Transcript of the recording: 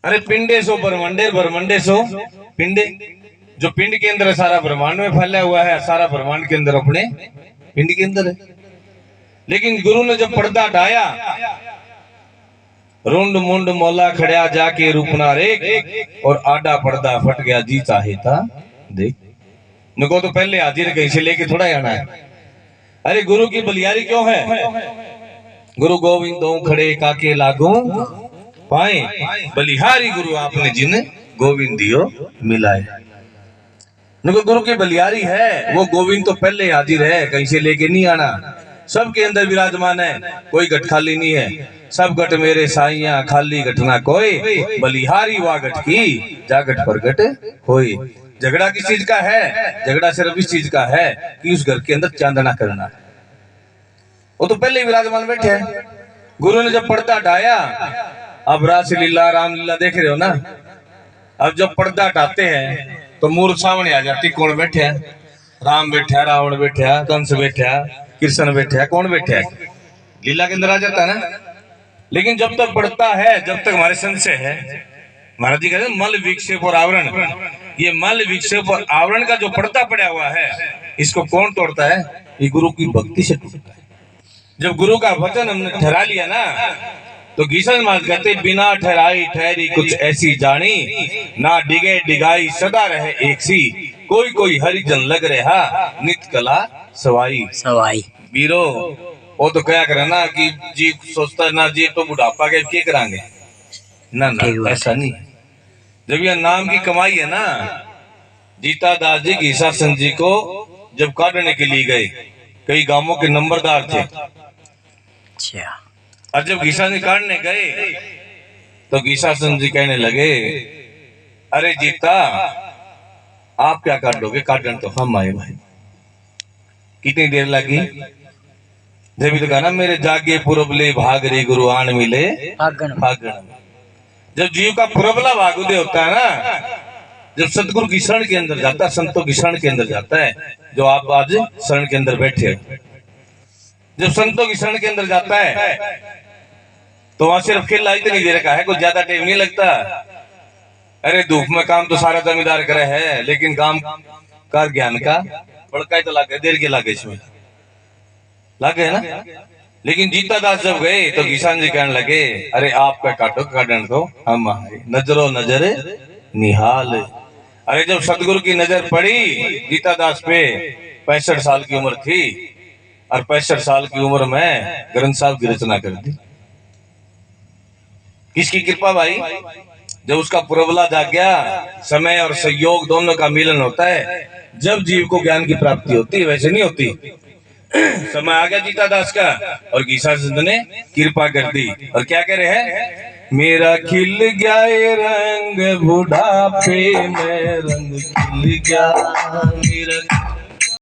अरे पिंडे सो ब्रह्मांडे, ब्रह्मांडे सो पिंडे। जो पिंड के अंदर सारा ब्रह्मांड में फैला हुआ है, सारा ब्रह्मांड के अंदर अपने पिंड के अंदर है। लेकिन गुरु ने जब पर्दा हटाया, रुंड मुंड मोला खड़िया जाके रूपना रेख, और आडा पर्दा फट गया जी चाहे था देख। नको तो पहले हाजिर कहीं से लेके थोड़ा आना है। अरे गुरु की बलियारी क्यों है? गुरु गोविंद खड़े काके लागू पाए, बलिहारी गुरु आपने जिन गोविंद दियो मिलाए। नको गुरु की बलियारी है, वो गोविंद तो पहले हाजिर है, कहीं से लेके नहीं आना। सबके अंदर विराजमान है, कोई घट खाली नहीं है। सब घट मेरे साइया खाली घटना कोई, बलिहारी वा घट की जागट प्रगट होई। झगड़ा किस चीज का है? झगड़ा सिर्फ इस चीज का है कि उस घर के अंदर चांदना करना। वो तो पहले ही विराजमान बैठे हैं। गुरु ने जब पर्दा हटाया, अब रासलीला रामलीला देख रहे हो ना। अब जब पर्दा हटाते हैं तो मूर्त सामने आ जाती। कौन बैठे हैं? राम बैठा, रावण बैठा, कंस बैठा, कृष्ण बैठा, कौन बैठा है? लीला के अंदर आ जाता है ना। लेकिन जब तक पड़ता है, जब तक हमारे संशय है, महाराज जी कहते हैं मल विक्षेप और आवरण। ये मल विक्षेप और आवरण का जो पर्दा पड़ा हुआ है, इसको कौन तोड़ता है? ये गुरु की भक्ति से टूटता है। जब गुरु का वचन हमने ठहरा लिया ना, तो गीसन महाराज कहते बिना ठहराई ठहरी कुछ ऐसी जानी, ना डिगे डिगाई सदा रहे एक सी, कोई कोई हरिजन लग रहा नित कला सवाई सवाई। वीरो वो तो क्या करे ना कि जी सोचता ना जी तो बुढ़ापा के क्या करांगे ना ना, ऐसा नहीं। जब यह नाम की कमाई है ना, जीता दास जी घीसासन जी को जब काटने के लिए गए, कई गांवों के नंबरदार थे। और जब घीसासन काटने गए तो घीसासन जी कहने लगे, अरे जीता आप क्या काटोगे? काटन तो हम आए भाई। कितनी देर लगी? जब तो कहा ना मेरे जागे पुरबले भाग रे गुरु आन मिले फागण फागण। जब जीव का पुरबला भागुदे होता है ना, जब सतगुरु की शरण के अंदर जाता है, संतों की शरण के अंदर जाता है, जो आप आज शरण के अंदर बैठे हो, जब संतों की शरण के अंदर जाता है तो वहां सिर्फ खेला इतनी देर का है, कुछ ज्यादा टाइम नहीं लगता। अरे धूप में काम तो सारा जमींदार करे है, लेकिन काम का ज्ञान का बड़का ही तो लागे, देर के लागे, इसमें लागे है ना। लेकिन जीता दास जब गए तो किसान जी कहने लगे, अरे आपका काटो काटन तो हम नजरो नजर निहाल। अरे जब सतगुरु की नजर पड़ी जीता दास पे, 65 साल की उम्र थी, और 65 साल की उम्र में ग्रंथ साहब की रचना कर दी। किसकी कृपा भाई? जब उसका पुरबला जाग गया, समय और संयोग दोनों का मिलन होता है, जब जीव को ज्ञान की प्राप्ति होती है, वैसे नहीं होती। समय आ गया जीता दास का, और घीसासन ने कृपा कर दी। और क्या कह रहे हैं? मेरा खिल गया ये रंग बुढ़ापे में, रंग खिल गया मेरा